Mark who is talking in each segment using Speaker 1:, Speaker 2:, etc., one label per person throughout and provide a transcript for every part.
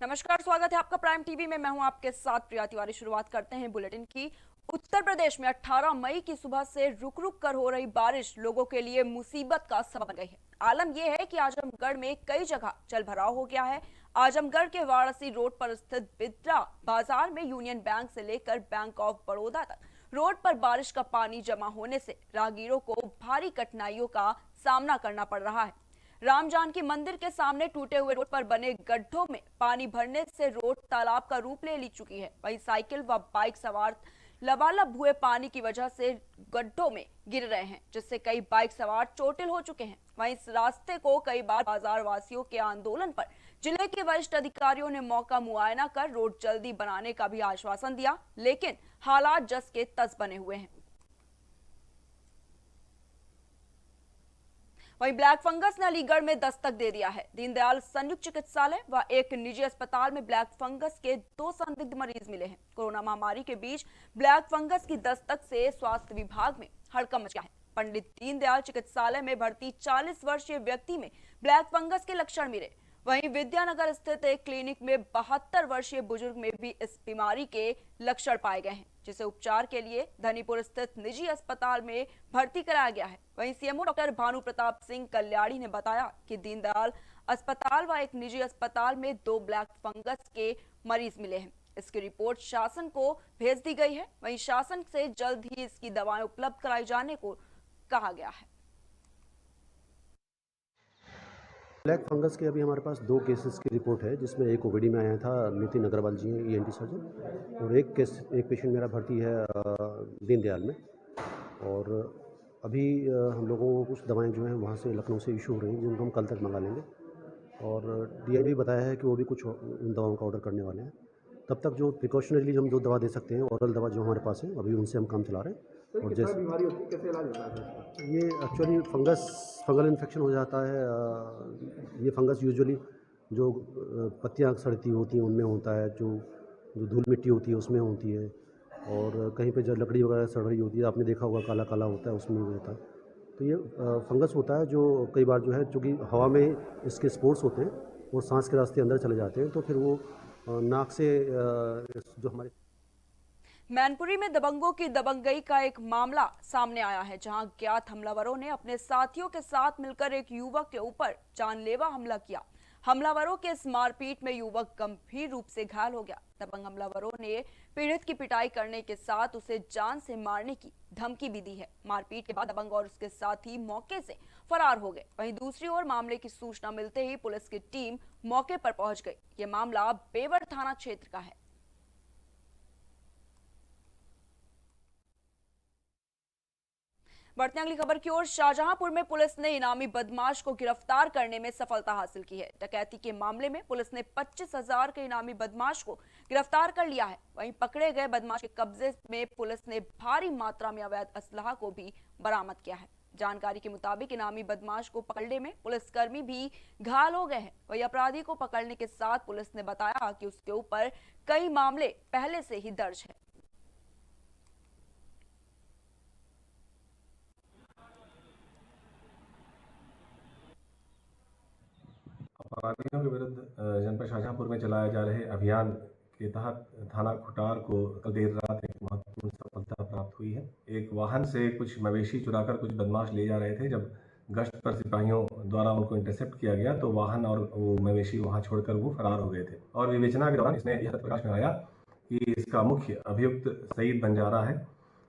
Speaker 1: नमस्कार, स्वागत है आपका प्राइम टीवी में। मैं हूं आपके साथ प्रिया तिवारी। शुरुआत करते हैं बुलेटिन की। उत्तर प्रदेश में 18 मई की सुबह से रुक रुक कर हो रही बारिश लोगों के लिए मुसीबत का सबब बन गई है। आलम यह है कि आजमगढ़ में कई जगह जलभराव हो गया है। आजमगढ़ के वाराणसी रोड पर स्थित बिद्रा बाजार में यूनियन बैंक से लेकर बैंक ऑफ बड़ौदा तक रोड पर बारिश का पानी जमा होने से राहगीरों को भारी कठिनाइयों का सामना करना पड़ रहा है। राम जानकी मंदिर के सामने टूटे हुए रोड पर बने गड्ढों में पानी भरने से रोड तालाब का रूप ले चुकी है। वहीं साइकिल व बाइक सवार लबालब हुए पानी की वजह से गड्ढों में गिर रहे हैं, जिससे कई बाइक सवार चोटिल हो चुके हैं। वहीं इस रास्ते को कई बार बाजार वासियों के आंदोलन पर जिले के वरिष्ठ अधिकारियों ने मौका मुआयना कर रोड जल्दी बनाने का भी आश्वासन दिया, लेकिन हालात जस के तस बने हुए हैं। वहीं ब्लैक फंगस ने अलीगढ़ में दस्तक दे दिया है। दीनदयाल संयुक्त चिकित्सालय व एक निजी अस्पताल में ब्लैक फंगस के 2 संदिग्ध मरीज मिले हैं। कोरोना महामारी के बीच ब्लैक फंगस की दस्तक से स्वास्थ्य विभाग में हड़कंप मच गया है। पंडित दीनदयाल चिकित्सालय में भर्ती 40 वर्षीय व्यक्ति में ब्लैक फंगस के लक्षण मिले। वहीं विद्यानगर स्थित एक क्लिनिक में 72 वर्षीय बुजुर्ग में भी इस बीमारी के लक्षण पाए गए हैं, जिसे उपचार के लिए धनीपुर स्थित निजी अस्पताल में भर्ती कराया गया है। वहीं सीएमओ डॉक्टर भानु प्रताप सिंह कल्याणी ने बताया कि दीनदयाल अस्पताल व एक निजी अस्पताल में 2 ब्लैक फंगस के मरीज मिले हैं। इसकी रिपोर्ट शासन को भेज दी गई है। वहीं शासन से जल्द ही इसकी दवाएं उपलब्ध कराई जाने को कहा गया है।
Speaker 2: ब्लैक फंगस के अभी हमारे पास 2 केसेस की रिपोर्ट है, जिसमें एक ओपीडी में आया था, नितिन अग्रवाल जी हैं ईएनटी सर्जन, और एक पेशेंट मेरा भर्ती है दीनदयाल में। और अभी हम लोगों को कुछ दवाएं जो हैं वहाँ से लखनऊ से इशू हो रही हैं, जिनको हम कल तक मंगा लेंगे। और डीआईजी बताया है कि वो भी कुछ उन दवाओं का ऑर्डर करने वाले हैं। तब तक जो प्रिकॉशनरी हम जो दवा दे सकते हैं, ऑरल दवा जो हमारे पास है, अभी उनसे हम काम चला रहे हैं। और जैसे बीमारी होती है, कैसे इलाज होता है? ये एक्चुअली फंगल इन्फेक्शन हो जाता है। ये फंगस यूजुअली जो पत्तियाँ सड़ती होती हैं उनमें होता है, जो धूल मिट्टी होती है उसमें होती है, और कहीं पे जो लकड़ी वगैरह सड़ रही होती है, आपने देखा होगा काला काला होता है, उसमें होता है। तो ये फंगस होता है जो कई बार जो है, चूँकि हवा में इसके स्पोर्स होते हैं और सांस के रास्ते अंदर चले जाते हैं, तो फिर वो नाक से जो हमारे
Speaker 1: मैनपुरी में दबंगों की दबंगई का एक मामला सामने आया है, जहां ज्ञात हमलावरों ने अपने साथियों के साथ मिलकर एक युवक के ऊपर जानलेवा हमला किया। हमलावरों के इस मारपीट में युवक गंभीर रूप से घायल हो गया। दबंग हमलावरों ने पीड़ित की पिटाई करने के साथ उसे जान से मारने की धमकी भी दी है। मारपीट के बाद दबंग और उसके साथी मौके से फरार हो गए। वहीं दूसरी ओर मामले की सूचना मिलते ही पुलिस की टीम मौके पर पहुंच गई। ये मामला बेवर थाना क्षेत्र का है। बढ़ते अगली खबर की ओर। शाहजहांपुर में पुलिस ने इनामी बदमाश को गिरफ्तार करने में सफलता हासिल की है। डकैती के मामले में पुलिस ने 25,000 के इनामी बदमाश को गिरफ्तार कर लिया है। वहीं पकड़े गए बदमाश के कब्जे में पुलिस ने भारी मात्रा में अवैध असलाह को भी बरामद किया है। जानकारी के मुताबिक इनामी बदमाश को पकड़ने में पुलिसकर्मी भी घायल हो गए हैं। वही अपराधी को पकड़ने के साथ पुलिस ने बताया कि उसके ऊपर कई मामले पहले से ही दर्ज है।
Speaker 3: अपराधियों के विरुद्ध जनपद शाहजहांपुर में चलाए जा रहे अभियान के तहत थाना खुटार को कल देर रात एक महत्वपूर्ण सफलता प्राप्त हुई है। एक वाहन से कुछ मवेशी चुराकर कुछ बदमाश ले जा रहे थे। जब गश्त पर सिपाहियों द्वारा उनको इंटरसेप्ट किया गया तो वाहन और वो मवेशी वहां छोड़कर वो फरार हो गए थे। और विवेचना के दौरान इसमें यह तथ्य प्रकाश में आया कि इसका मुख्य अभियुक्त सईद बंजारा है।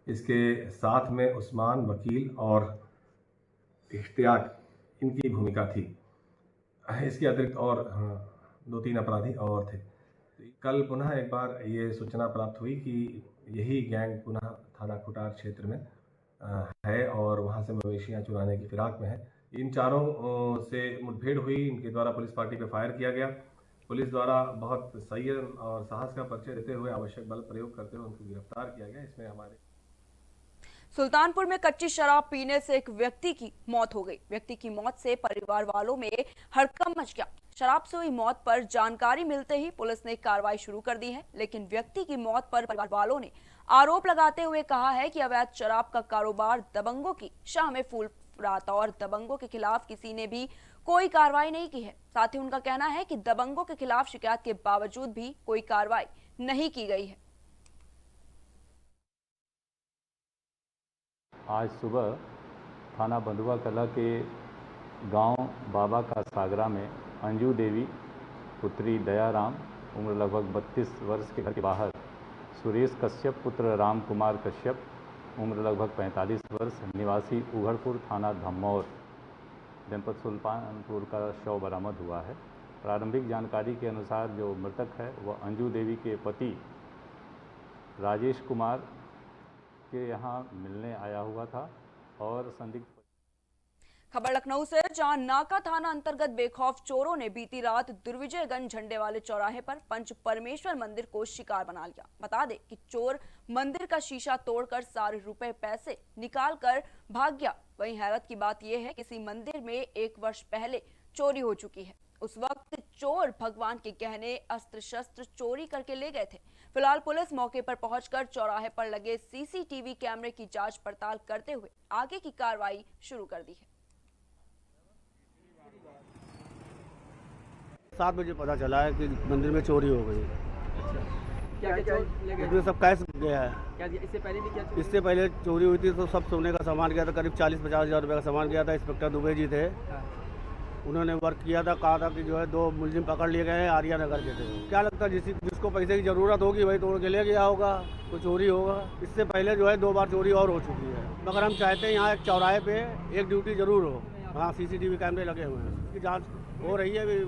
Speaker 3: इसके साथ में उस्मान, वकील और इश्तियाक इनकी भूमिका थी। इसके अतिरिक्त और 2-3 अपराधी और थे। कल पुनः एक बार ये सूचना प्राप्त हुई कि यही गैंग पुनः थाना खुटार क्षेत्र में है और वहाँ से मवेशियाँ चुराने की फिराक में है। इन चारों से मुठभेड़ हुई। इनके द्वारा पुलिस पार्टी पर फायर किया गया। पुलिस द्वारा बहुत संयम और साहस का परिचय देते हुए आवश्यक बल प्रयोग करते हुए उनको गिरफ्तार किया गया। इसमें हमारे
Speaker 1: सुल्तानपुर में कच्ची शराब पीने से एक व्यक्ति की मौत हो गई। व्यक्ति की मौत से परिवार वालों में हड़कंप मच गया। शराब से हुई मौत पर जानकारी मिलते ही पुलिस ने कार्रवाई शुरू कर दी है, लेकिन व्यक्ति की मौत पर परिवार वालों ने आरोप लगाते हुए कहा है कि अवैध शराब का कारोबार दबंगों की शाह में फूल रहा था और दबंगों के खिलाफ किसी ने भी कोई कार्रवाई नहीं की है। साथ ही उनका कहना है कि दबंगों के खिलाफ शिकायत के बावजूद भी कोई कार्रवाई नहीं की गई है।
Speaker 4: आज सुबह थाना बंधुआ कला के गांव बाबा का सागरा में अंजू देवी पुत्री दयाराम उम्र लगभग 32 वर्ष के घर के बाहर सुरेश कश्यप पुत्र राम कुमार कश्यप उम्र लगभग 45 वर्ष निवासी उघड़पुर थाना धमौर जनपद सुल्तानपुर का शव बरामद हुआ है। प्रारंभिक जानकारी के अनुसार जो मृतक है वह अंजू देवी के पति राजेश कुमार के यहाँ मिलने आया हुआ था और संदिग्ध।
Speaker 1: खबर लखनऊ से, जहां नाका थाना अंतर्गत बेखौफ चोरों ने बीती रात दुर्विजयगंज झंडे वाले चौराहे पर पंच परमेश्वर मंदिर को शिकार बना लिया। बता दें कि चोर मंदिर का शीशा तोड़कर सारे रुपए पैसे निकाल कर भाग गया। वहीं हैरत की बात यह है कि इसी मंदिर में 1 वर्ष पहले चोरी हो चुकी है। उस वक्त चोर भगवान के गहने अस्त्र शस्त्र चोरी करके ले गए थे। फिलहाल पुलिस मौके पर पहुंचकर चौराहे पर लगे सीसीटीवी कैमरे की जांच पड़ताल करते हुए आगे की कार्रवाई शुरू कर दी है।
Speaker 5: 7 बजे पता चला है कि मंदिर में चोरी हो गई।
Speaker 6: क्या
Speaker 5: इसमें सब कैश गया है।
Speaker 6: क्या इससे पहले भी क्या
Speaker 5: इससे पहले चोरी हुई थी तो सब सोने का सामान गया था, करीब 40-50 हज़ार रुपये का सामान गया था। इंस्पेक्टर दुबे जी थे, उन्होंने वर्क किया था, कहा था कि जो है 2 मुलजिम पकड़ लिए गए हैं, आर्या नगर के थे। क्या लगता है जिसको पैसे की ज़रूरत होगी वही तोड़ के ले गया होगा, कोई चोरी होगा। इससे पहले जो है 2 बार चोरी और हो चुकी है। मगर हम चाहते हैं यहाँ एक चौराहे पे एक ड्यूटी ज़रूर हो। हाँ, सीसीटीवी कैमरे लगे हुए हैं, उसकी जाँच हो रही है। अभी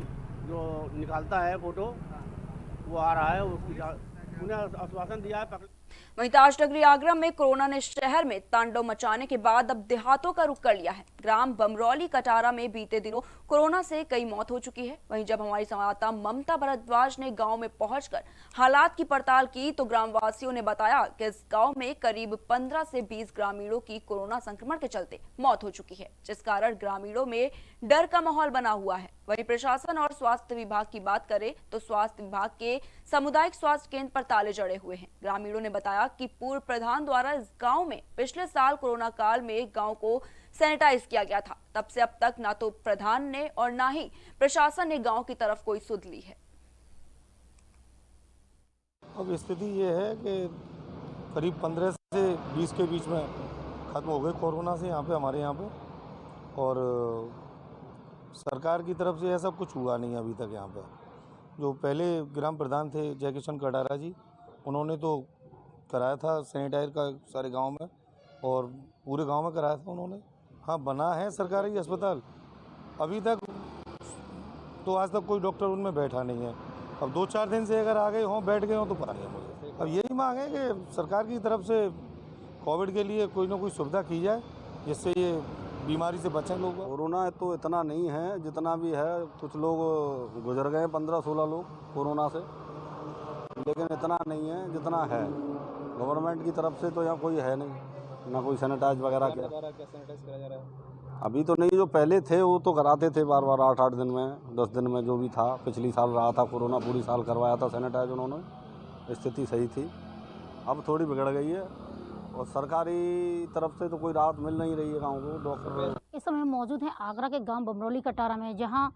Speaker 5: जो निकालता है फोटो वो आ रहा है, उसकी उन्हें आश्वासन दिया है।
Speaker 1: वहीं ताजनगरी आगरा में कोरोना ने शहर में तांडव मचाने के बाद अब देहातों का रुख कर लिया है। ग्राम बमरौली कटारा में बीते दिनों कोरोना से कई मौत हो चुकी है। वहीं जब हमारी संवाददाता ममता भरद्वाज ने गांव में पहुंचकर हालात की पड़ताल की तो ग्रामवासियों ने बताया कि इस गांव में करीब 15 से 20 ग्रामीणों की कोरोना संक्रमण के चलते मौत हो चुकी है, जिस कारण ग्रामीणों में डर का माहौल बना हुआ है। वहीं प्रशासन और स्वास्थ्य विभाग की बात करें तो स्वास्थ्य विभाग के सामुदायिक स्वास्थ्य केंद्र पर ताले जड़े हुए हैं। ग्रामीणों ने बताया कि पूर्व प्रधान द्वारा इस गांव में पिछले साल कोरोना काल में गांव को सैनिटाइज किया गया था। तब से अब तक ना तो प्रधान ने और ना ही प्रशासन ने गांव की तरफ कोई सुध ली है।
Speaker 7: अब स्थिति ये है कि करीब 15 से 20 के बीच में खत्म हो गए कोरोना से यहाँ पे, हमारे यहाँ पे। और सरकार की तरफ से ऐसा कुछ हुआ नहीं अभी तक यहाँ पे। जो पहले ग्राम प्रधान थे जयकिशन कटारा जी, उन्होंने तो कराया था सैनिटाइज का सारे गांव में, और पूरे गांव में कराया था उन्होंने। हाँ, बना है सरकारी अस्पताल, अभी तक तो आज तक कोई डॉक्टर उनमें बैठा नहीं है। अब 2-4 दिन से अगर आ गए हों, बैठ गए हों तो पता नहीं है मुझे। अब यही मांग है कि सरकार की तरफ से कोविड के लिए कोई ना कोई सुविधा की जाए, जिससे ये बीमारी से बचें लोग।
Speaker 5: कोरोना तो इतना नहीं है, जितना भी है कुछ लोग गुजर गए, 15-16 लोग कोरोना से, लेकिन इतना नहीं है जितना है। गवर्नमेंट की तरफ से तो यहाँ कोई है नहीं, ना कोई सैनिटाइज वगैरह क्या
Speaker 6: सैनिटाइज करा जा रहा है।
Speaker 5: अभी तो नहीं, जो पहले थे वो तो कराते थे बार बार 8-8 दिन में, 10 दिन में, जो भी था। पिछली साल रहा था कोरोना, पूरी साल करवाया था सैनिटाइज उन्होंने, स्थिति सही थी। अब थोड़ी बिगड़ गई है और सरकारी तरफ से तो कोई राहत मिल नहीं रही है गाँव को। डॉक्टर
Speaker 8: इस समय मौजूद हैं आगरा के गांव बमरौली कटारा में, जहां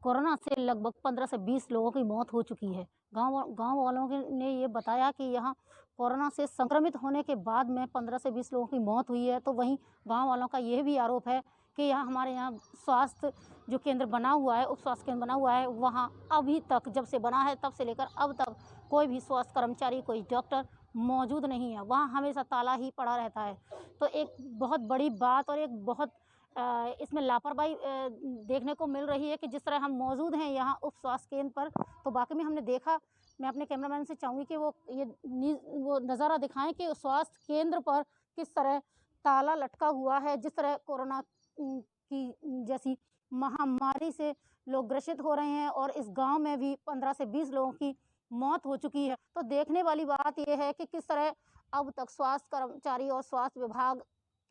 Speaker 8: कोरोना से लगभग 15 से 20 लोगों की मौत हो चुकी है। गांव वालों ने ये बताया कि यहां कोरोना से संक्रमित होने के बाद में 15 से 20 लोगों की मौत हुई है। तो वहीं गांव वालों का यह भी आरोप है कि हमारे यहाँ स्वास्थ्य जो केंद्र बना हुआ है, उप स्वास्थ्य केंद्र बना हुआ है, वहाँ अभी तक जब से बना है तब से लेकर अब तक कोई भी स्वास्थ्य कर्मचारी, कोई डॉक्टर मौजूद नहीं है। वहाँ हमेशा ताला ही पड़ा रहता है। तो एक बहुत बड़ी बात और एक बहुत इसमें लापरवाही देखने को मिल रही है कि जिस तरह हम मौजूद हैं यहाँ उप स्वास्थ्य केंद्र पर, तो बाकी में हमने देखा। मैं अपने कैमरामैन से चाहूँगी कि वो नज़ारा दिखाएं कि स्वास्थ्य केंद्र पर किस तरह ताला लटका हुआ है। जिस तरह कोरोना की जैसी महामारी से लोग ग्रसित हो रहे हैं और इस गांव में भी 15 से 20 लोगों की मौत हो चुकी है। तो देखने वाली बात यह है कि किस तरह अब तक स्वास्थ्य कर्मचारी और स्वास्थ्य विभाग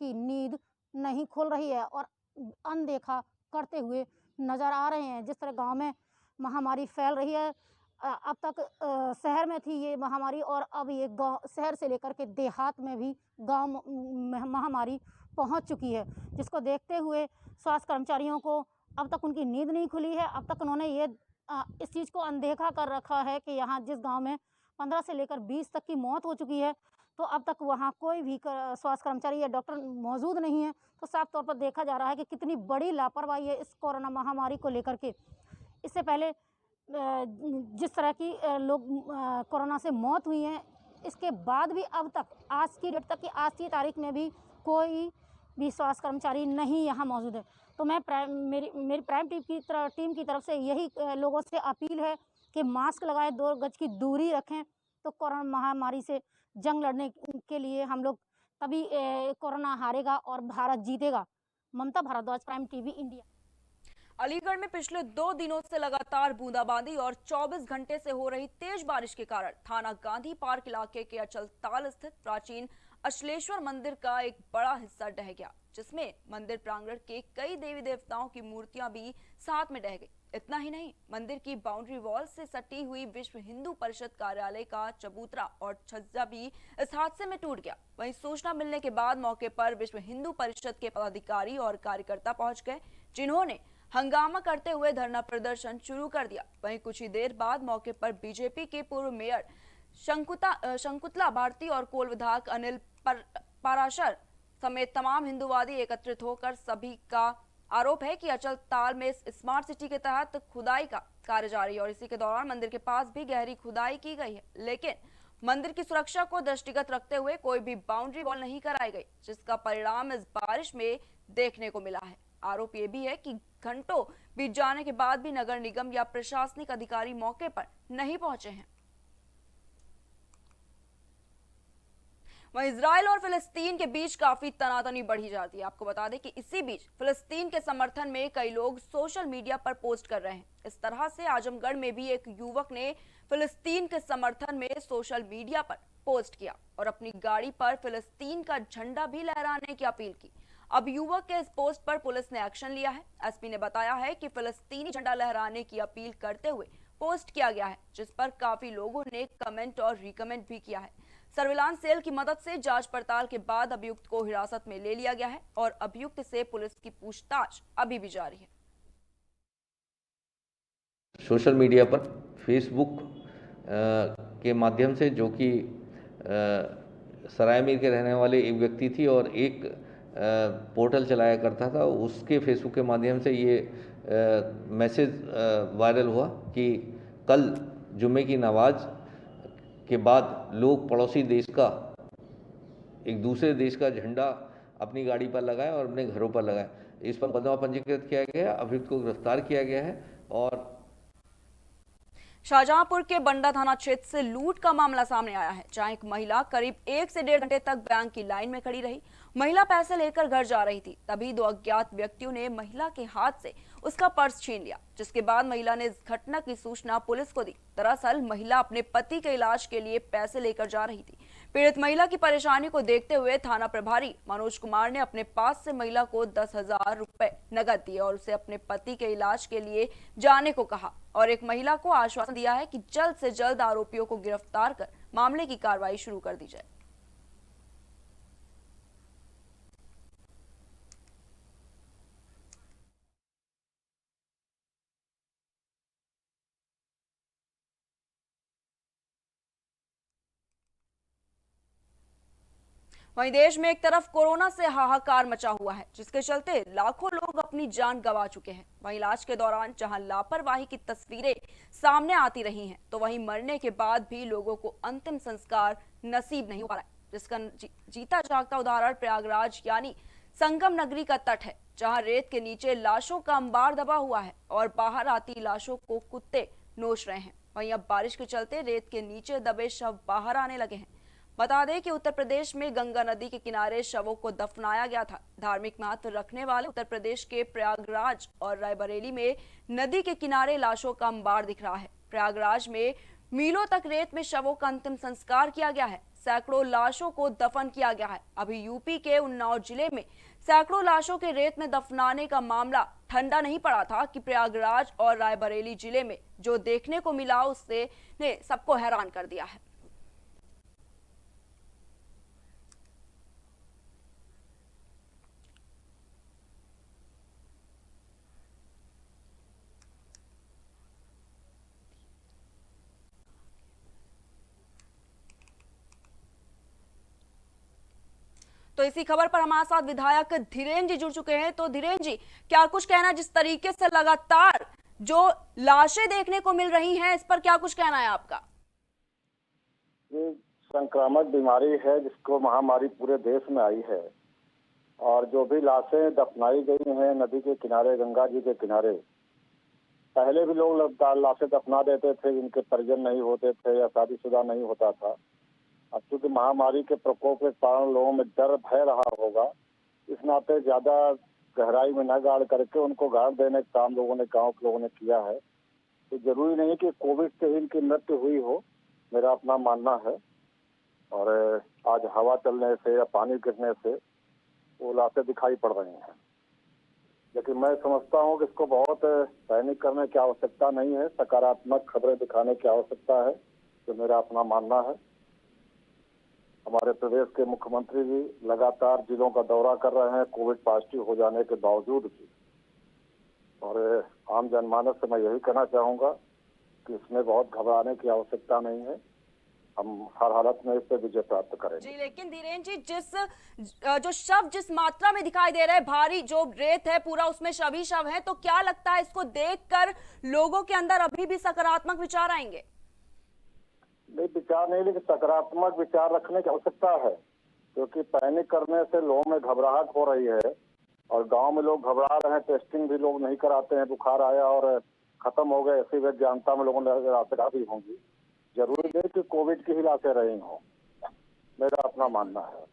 Speaker 8: की नींद नहीं खुल रही है और अनदेखा करते हुए नज़र आ रहे हैं। जिस तरह गांव में महामारी फैल रही है, अब तक शहर में थी ये महामारी और अब ये गांव, शहर से लेकर के देहात में भी गांव में महामारी पहुंच चुकी है, जिसको देखते हुए स्वास्थ्य कर्मचारियों को अब तक उनकी नींद नहीं खुली है। अब तक उन्होंने इस चीज़ को अनदेखा कर रखा है कि यहाँ जिस गांव में 15 से लेकर 20 तक की मौत हो चुकी है, तो अब तक वहाँ कोई भी स्वास्थ्य कर्मचारी या डॉक्टर मौजूद नहीं है। तो साफ तौर पर देखा जा रहा है कि कितनी बड़ी लापरवाही है इस कोरोना महामारी को लेकर के। इससे पहले जिस तरह की लोग कोरोना से मौत हुई है, इसके बाद भी अब तक आज की डेट तक की आज की तारीख में भी कोई भी स्वास्थ्य कर्मचारी नहीं यहाँ मौजूद है। तो मैं मेरी प्राइम टीम की तरफ से यही लोगों से अपील है कि मास्क लगाएं, 2 गज की दूरी रखें, तो कोरोना महामारी से जंग लड़ने के लिए हम लोग तभी कोरोना हारेगा और भारत जीतेगा। Mamta Bhardwaj, prime TV India.
Speaker 1: Aligarh में पिछले 2 दिनों से लगातार बूंदाबांदी और 24 घंटे से हो रही तेज बारिश के कारण थाना गांधी पार्क इलाके के अचलताल स्थित प्राचीन अचलेश्वर मंदिर का एक बड़ा हिस्सा ढह गया, जिसमें मंदिर प्रांगण के कई देवी देवताओं की मूर्तियां भी साथ में ढह गई। इतना ही नहीं, मंदिर की बाउंड्री वॉल से सटी हुई विश्व हिंदू परिषद कार्यालय का चबूतरा और छज्जा भी इस हादसे में टूट गया। वहीं सूचना मिलने के बाद मौके पर विश्व हिंदू परिषद के पदाधिकारी और कार्यकर्ता पहुंच गए, जिन्होंने हंगामा करते हुए धरना प्रदर्शन शुरू कर दिया। वहीं कुछ ही देर बाद मौके पर बीजेपी के पूर्व मेयर शंकुतला भारती और कोल विधायक अनिल पाराशर समेत तमाम हिंदूवादी एकत्रित होकर सभी का आरोप है कि अचल ताल में स्मार्ट सिटी के तहत खुदाई का कार्य जारी है और इसी के दौरान मंदिर के पास भी गहरी खुदाई की गई है, लेकिन मंदिर की सुरक्षा को दृष्टिगत रखते हुए कोई भी बाउंड्री वॉल नहीं कराई गई, जिसका परिणाम इस बारिश में देखने को मिला है। आरोप ये भी है कि घंटों बीत जाने के बाद भी नगर निगम या प्रशासनिक अधिकारी मौके पर नहीं पहुंचे हैं। वहीं इजराइल और फिलिस्तीन के बीच काफी तनातनी बढ़ी जाती है। आपको बता दें कि इसी बीच फिलिस्तीन के समर्थन में कई लोग सोशल मीडिया पर पोस्ट कर रहे हैं। इस तरह से आजमगढ़ में भी एक युवक ने फिलिस्तीन के समर्थन में सोशल मीडिया पर पोस्ट किया और अपनी गाड़ी पर फिलिस्तीन का झंडा भी लहराने की अपील की। अब युवक के इस पोस्ट पर पुलिस ने एक्शन लिया है। एसपी ने बताया है कि फिलिस्तीनी झंडा लहराने की अपील करते हुए पोस्ट किया गया है, जिस पर काफी लोगों ने कमेंट और रिकमेंट भी किया है। सर्विलांस सेल की मदद से जांच पड़ताल के बाद अभियुक्त को हिरासत में ले लिया गया है और अभियुक्त से पुलिस की पूछताछ अभी भी जारी है।
Speaker 9: सोशल मीडिया पर फेसबुक के माध्यम से, जो कि सरायमीर के रहने वाले एक व्यक्ति थी और एक पोर्टल चलाया करता था, उसके फेसबुक के माध्यम से ये मैसेज वायरल हुआ कि कल जुम्मे की नमाज के बाद लोग पड़ोसी देश का, एक दूसरे देश का झंडा अपनी गाड़ी पर लगाएं और अपने घरों पर लगाएं। इस पर मुकदमा पंजीकृत किया गया है, अभियुक्त को गिरफ्तार किया गया है। और
Speaker 1: शाहजहांपुर के बंडा थाना क्षेत्र से लूट का मामला सामने आया है, जहां एक महिला करीब 1 से 1.5 घंटे तक बैंक की लाइन में खड़ी रही। महिला पैसे लेकर घर जा रही थी, तभी 2 अज्ञात व्यक्तियों ने महिला के हाथ से उसका पर्स छीन लिया, जिसके बाद महिला ने इस घटना की सूचना पुलिस को दी। दरअसल महिला अपने पति के इलाज के लिए पैसे लेकर जा रही थी। पीड़ित महिला की परेशानी को देखते हुए थाना प्रभारी मनोज कुमार ने अपने पास से महिला को 10,000 रुपए नकद दिए और उसे अपने पति के इलाज के लिए जाने को कहा और एक महिला को आश्वासन दिया है कि जल्द से जल्द आरोपियों को गिरफ्तार कर मामले की कार्रवाई शुरू कर दी जाए। वहीं देश में एक तरफ कोरोना से हाहाकार मचा हुआ है, जिसके चलते लाखों लोग अपनी जान गंवा चुके हैं। वहीं इलाज के दौरान जहां लापरवाही की तस्वीरें सामने आती रही हैं, तो वहीं मरने के बाद भी लोगों को अंतिम संस्कार नसीब नहीं हो पा रहा है, जिसका जीता जागता उदाहरण प्रयागराज यानी संगम नगरी का तट है, जहां रेत के नीचे लाशों का अंबार दबा हुआ है और बाहर आती लाशों को कुत्ते नोच रहे हैं। वहीं अब बारिश के चलते रेत के नीचे दबे शव बाहर आने लगे हैं। बता दें कि उत्तर प्रदेश में गंगा नदी के किनारे शवों को दफनाया गया था। धार्मिक महत्व रखने वाले उत्तर प्रदेश के प्रयागराज और रायबरेली में नदी के किनारे लाशों का अंबार दिख रहा है। प्रयागराज में मीलों तक रेत में शवों का अंतिम संस्कार किया गया है। सैकड़ों लाशों को दफन किया गया है। अभी यूपी के उन्नाव जिले में सैकड़ों लाशों के रेत में दफनाने का मामला ठंडा नहीं पड़ा था कि प्रयागराज और रायबरेली जिले में जो देखने को मिला उससे ने सबको हैरान कर दिया है। तो इसी खबर पर हमारे साथ विधायक धीरेन्द्र जी जुड़ चुके हैं। तो धीरेन्द्र जी, क्या कुछ कहना है, जिस तरीके से लगातार जो लाशें देखने को मिल रही हैं, इस पर क्या कुछ कहना है आपका?
Speaker 10: ये संक्रामक बीमारी है जिसको महामारी पूरे देश में आई है, और जो भी लाशें दफनाई गई हैं नदी के किनारे, गंगा जी के किनारे, पहले भी लोग लाशें दफना देते थे जिनके परिजन नहीं होते थे या शादीशुदा नहीं होता था। अब चूंकि महामारी के प्रकोप के कारण लोगों में डर भय रहा होगा, इस नाते ज्यादा गहराई में न गाड़ करके उनको गाड़ देने का काम लोगों ने, गाँव के लोगों ने किया है। तो जरूरी नहीं कि कोविड से ही इनकी मृत्यु हुई हो, मेरा अपना मानना है। और आज हवा चलने से या पानी गिरने से वो लाशें दिखाई पड़ रही हैं, लेकिन मैं समझता हूँ कि इसको बहुत पैनिक करने की आवश्यकता नहीं है, सकारात्मक खबरें दिखाने की आवश्यकता है, जो मेरा अपना मानना है। हमारे प्रदेश के मुख्यमंत्री भी लगातार जिलों का दौरा कर रहे हैं कोविड पॉजिटिव हो जाने के बावजूद भी, और आम जनमानस से मैं यही कहना चाहूँगा कि इसमें बहुत घबराने की आवश्यकता नहीं है। हम हर हालत में इस पे विजय प्राप्त करेंगे।
Speaker 1: जी, लेकिन धीरेन्द्र जी, जो शव जिस मात्रा में दिखाई दे रहे हैं, भारी जो रेत है पूरा उसमें शव ही शव है, तो क्या लगता है इसको देखकर लोगों के अंदर अभी भी सकारात्मक विचार आएंगे?
Speaker 10: नहीं, विचार नहीं, लेकिन सकारात्मक विचार रखने की आवश्यकता है, क्योंकि पैनिक करने से लोगों में घबराहट हो रही है और गांव में लोग घबरा रहे हैं। टेस्टिंग भी लोग नहीं कराते हैं, बुखार आया और खत्म हो गए, ऐसी वैज्ञानिकता में लोगों ने लाशें भी होंगी। जरूरी नहीं कि कोविड की ही लाशें रही हों, मेरा अपना मानना है।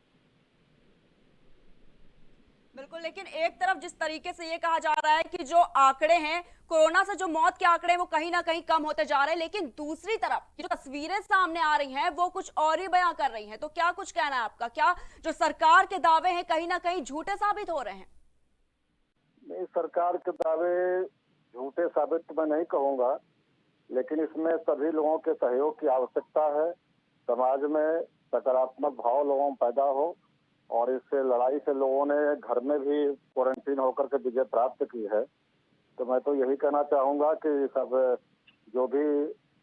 Speaker 1: बिल्कुल, लेकिन एक तरफ जिस तरीके से ये कहा जा रहा है कि जो आंकड़े हैं, कोरोना से जो मौत के आंकड़े वो कहीं ना कहीं कम होते जा रहे हैं, लेकिन दूसरी तरफ जो तस्वीरें सामने आ रही हैं वो कुछ और ही बयां कर रही हैं। तो क्या कुछ कहना है आपका? क्या जो सरकार के दावे हैं कहीं ना कहीं झूठे साबित हो रहे हैं?
Speaker 10: नहीं, सरकार के दावे झूठे साबित मैं नहीं कहूँगा, लेकिन इसमें सभी लोगों के सहयोग की आवश्यकता है। समाज में सकारात्मक भाव लोगों में पैदा हो, और इससे लड़ाई से लोगों ने घर में भी क्वारंटीन होकर के विजय प्राप्त की है। तो मैं तो यही कहना चाहूँगा कि सब जो भी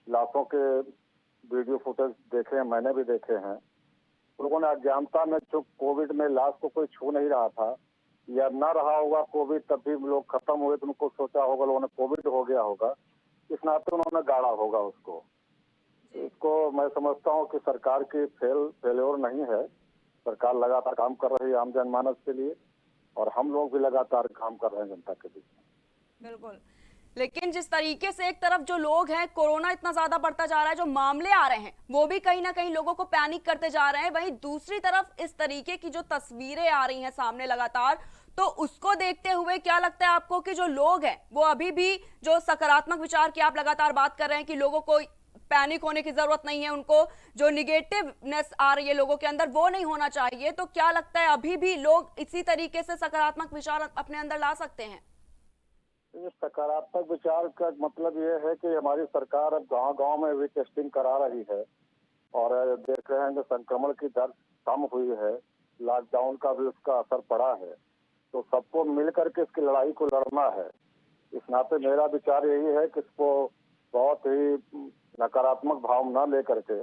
Speaker 10: लाशों के वीडियो फुटेज देखे हैं, मैंने भी देखे हैं, लोगों ने अज्ञानता में, जो कोविड में लाश को कोई छू नहीं रहा था या न रहा होगा कोविड, तब भी लोग खत्म हुए तो उनको सोचा होगा लोगों ने कोविड हो गया होगा, इस नाते उन्होंने गाड़ा होगा उसको। इसको मैं समझता हूँ कि सरकार की फेल्योर नहीं है। सरकार लगातार काम कर रही है आम जनमानस के लिए, और हम लोग भी लगातार काम कर रहे हैं जनता के बीच।
Speaker 1: बिल्कुल, लेकिन जिस तरीके से एक तरफ जो लोग हैं, कोरोना इतना ज्यादा बढ़ता जा रहा है, जो मामले आ रहे हैं वो भी कहीं ना कहीं लोगों को पैनिक करते जा रहे हैं, वहीं दूसरी तरफ इस तरीके की जो तस्वीरें आ रही हैं सामने लगातार, तो उसको देखते हुए क्या लगता है आपको कि जो लोग हैं वो अभी भी जो सकारात्मक विचार की आप लगातार बात कर रहे हैं कि लोगों को पैनिक होने की जरूरत नहीं है, उनको जो निगेटिवनेस आ रही है लोगों के अंदर वो नहीं होना चाहिए, तो क्या लगता है अभी भी लोग इसी तरीके से सकारात्मक विचार अपने अंदर ला सकते हैं?
Speaker 10: सकारात्मक विचार का मतलब ये है कि हमारी सरकार अब गांव-गांव में भी टेस्टिंग करा रही है, और देख रहे हैं कि संक्रमण की दर कम हुई है, लॉकडाउन का भी उसका असर पड़ा है। तो सबको मिल करके इसकी लड़ाई को लड़ना है। इस नाते मेरा विचार यही है कि इसको बहुत ही नकारात्मक भाव न लेकर के,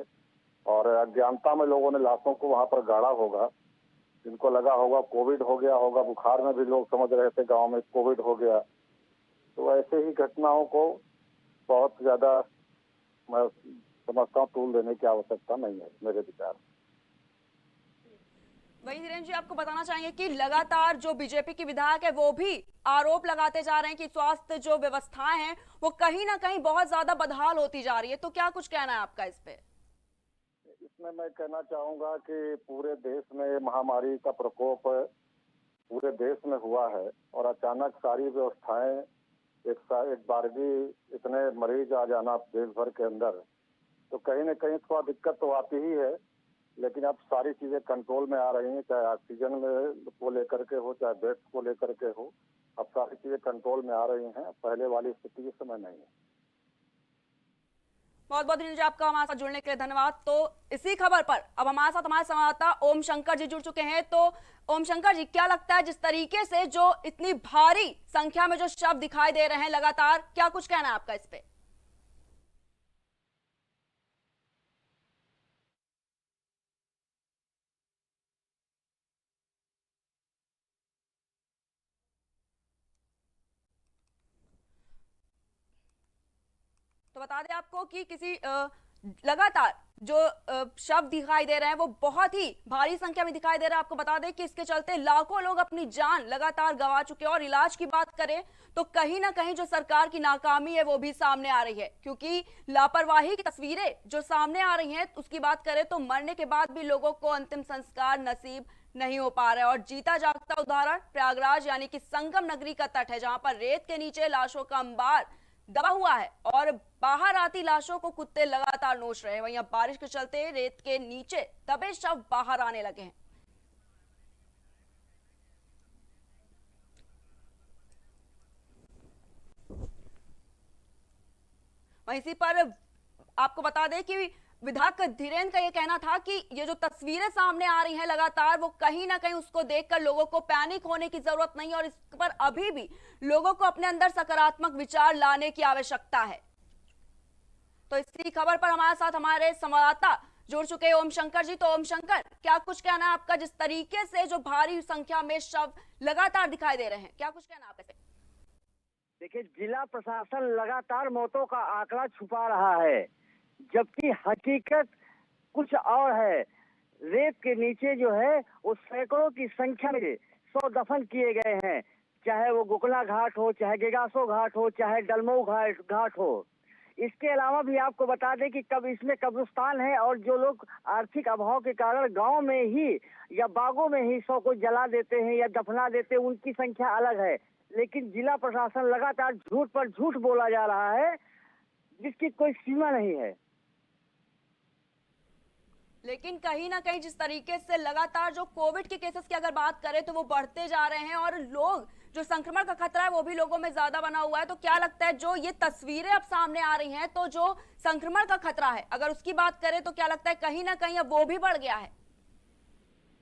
Speaker 10: और अज्ञानता में लोगों ने लाशों को वहां पर गाड़ा होगा, जिनको लगा होगा कोविड हो गया होगा, बुखार में भी लोग समझ रहे थे गांव में कोविड हो गया, तो ऐसे ही घटनाओं को बहुत ज्यादा मैं समझता हूँ तूल देने की आवश्यकता नहीं है, मेरे विचार।
Speaker 1: वही धीरेन्द्र जी, आपको बताना चाहेंगे कि लगातार जो बीजेपी के विधायक है वो भी आरोप लगाते जा रहे हैं कि स्वास्थ्य जो व्यवस्थाएं हैं वो कहीं ना कहीं बहुत ज्यादा बदहाल होती जा रही है, तो क्या कुछ कहना है आपका इस पे?
Speaker 10: इसमें मैं कहना चाहूंगा कि पूरे देश में महामारी का प्रकोप पूरे देश में हुआ है, और अचानक सारी व्यवस्थाएं एक बारगी इतने मरीज आ जाना देश भर के अंदर, तो कहीं न कहीं थोड़ा दिक्कत तो आती ही है, लेकिन अब सारी चीजें कंट्रोल में आ रही हैं, चाहे ऑक्सीजन को लेकर के हो, चाहे बेड्स को लेकर के हो, अब सारी चीजें कंट्रोल में आ रही हैं, पहले वाली स्थिति इस समय नहीं है।
Speaker 1: बहुत बहुत धन्यवाद आपका हमारे साथ जुड़ने के लिए, धन्यवाद। तो इसी खबर पर अब हमारे साथ हमारे संवाददाता ओम शंकर जी जुड़ चुके हैं। तो ओम शंकर जी, क्या लगता है जिस तरीके से जो इतनी भारी संख्या में जो शव दिखाई दे रहे हैं लगातार, क्या कुछ कहना है आपका इस पे? तो बता दें आपको कि किसी लगातार जो शव दिखाई दे रहे हैं वो बहुत ही भारी संख्या में दिखाई दे रहा है। आपको बता दें कि इसके चलते लाखों लोग अपनी जान लगातार गंवा चुके हैं। और इलाज की बात करें तो कहीं ना कहीं जो सरकार की नाकामी है वो भी सामने आ रही है, क्योंकि लापरवाही की तस्वीरें जो सामने आ रही हैं उसकी बात करें तो मरने के बाद भी लोगों को अंतिम संस्कार नसीब नहीं हो पा रहा है। और जीता जागता उदाहरण प्रयागराज यानी कि संगम नगरी का तट है, जहां पर रेत के नीचे लाशों का अंबार दबा हुआ है और बाहर आती लाशों को कुत्ते लगातार नोच रहे हैं। वहीं अब बारिश के चलते रेत के नीचे दबे शव बाहर आने लगे हैं। वहीं इसी पर आपको बता दें कि विधायक धीरेन्द्र का यह कहना था कि ये जो तस्वीरें सामने आ रही हैं लगातार, वो कहीं ना कहीं उसको देखकर लोगों को पैनिक होने की जरूरत नहीं है और इस पर अभी भी लोगों को अपने अंदर सकारात्मक विचार लाने की आवश्यकता है। तो इसी खबर पर हमारे साथ हमारे संवाददाता जुड़ चुके हैं ओम शंकर जी। तो ओम शंकर, क्या कुछ कहना है आपका, जिस तरीके से जो भारी संख्या में शव लगातार दिखाई दे रहे हैं, क्या कुछ कहना है आपसे?
Speaker 11: देखिए, जिला प्रशासन लगातार मौतों का आंकड़ा छुपा रहा है, जबकि हकीकत कुछ और है। रेत के नीचे जो है वो सैकड़ों की संख्या में 100 दफन किए गए हैं, चाहे वो गोकला घाट हो, चाहे गेगासो घाट हो, चाहे डलमऊ घाट हो। इसके अलावा भी आपको बता दें कि कब इसमें कब्रिस्तान है और जो लोग आर्थिक अभाव के कारण गांव में ही या बागों में ही 100 को जला देते हैं या दफना देते हैं, उनकी संख्या अलग है। लेकिन जिला प्रशासन लगातार झूठ पर झूठ बोला जा रहा है, जिसकी कोई सीमा नहीं है।
Speaker 1: लेकिन कहीं ना कहीं जिस तरीके से लगातार जो कोविड के केसेस की अगर बात करें तो वो बढ़ते जा रहे हैं और लोग जो संक्रमण का खतरा है वो भी लोगों में ज्यादा बना हुआ है, तो क्या लगता है जो ये तस्वीरें अब सामने आ रही हैं, तो जो संक्रमण का खतरा है अगर उसकी बात करें तो क्या लगता है कहीं ना कहीं अब वो भी बढ़ गया है?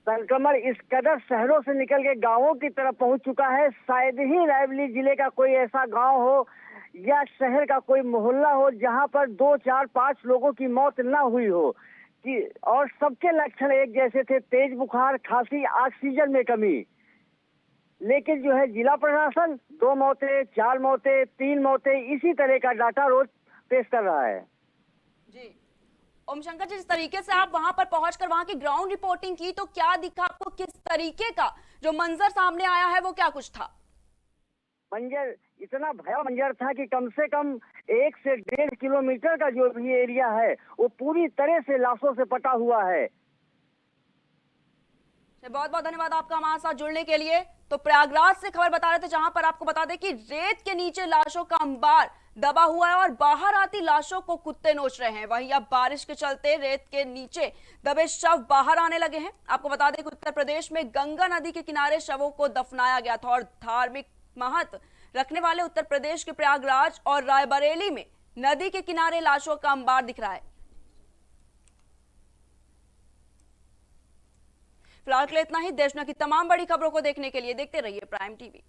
Speaker 11: संक्रमण इस कदर शहरों से निकल के गांवों की तरफ पहुंच चुका है। शायद ही रायबरेली जिले का कोई ऐसा गांव हो या शहर का कोई मोहल्ला हो जहां पर 2, 4, 5 लोगों की मौत ना हुई हो कि और सबके लक्षण एक जैसे थे, तेज बुखार, खांसी, ऑक्सीजन में कमी। लेकिन जो है जिला प्रशासन 2 मौतें, 4 मौतें, 3 मौतें, इसी तरह का डाटा रोज पेश कर रहा है।
Speaker 1: जी ओम शंकर जी, जिस तरीके से आप वहां पर पहुंचकर वहां की ग्राउंड रिपोर्टिंग की तो क्या दिखा आपको, किस तरीके का जो मंजर सामने आया है वो क्या कुछ था?
Speaker 11: मंजर इतना भयावह मंजर था कि कम से कम 1 से 1.5 किलोमीटर का जो भी एरिया है वो पूरी तरह से लाशों से पटा हुआ है।
Speaker 1: बहुत बहुत धन्यवाद आपका हमारे साथ जुड़ने के लिए। तो प्रयागराज से खबर बता रहे थे, जहां पर आपको बता दें कि रेत के नीचे लाशों का अंबार दबा हुआ है और बाहर आती लाशों को कुत्ते नोच रहे हैं। वहीं अब बारिश के चलते रेत के नीचे दबे शव बाहर आने लगे हैं। आपको बता दें कि उत्तर प्रदेश में गंगा नदी के किनारे शवों को दफनाया गया था और धार्मिक महत्व रखने वाले उत्तर प्रदेश के प्रयागराज और रायबरेली में नदी के किनारे लाशों का अंबार दिख रहा है। फिलहाल के लिए इतना ही। देश की तमाम बड़ी खबरों को देखने के लिए देखते रहिए प्राइम टीवी।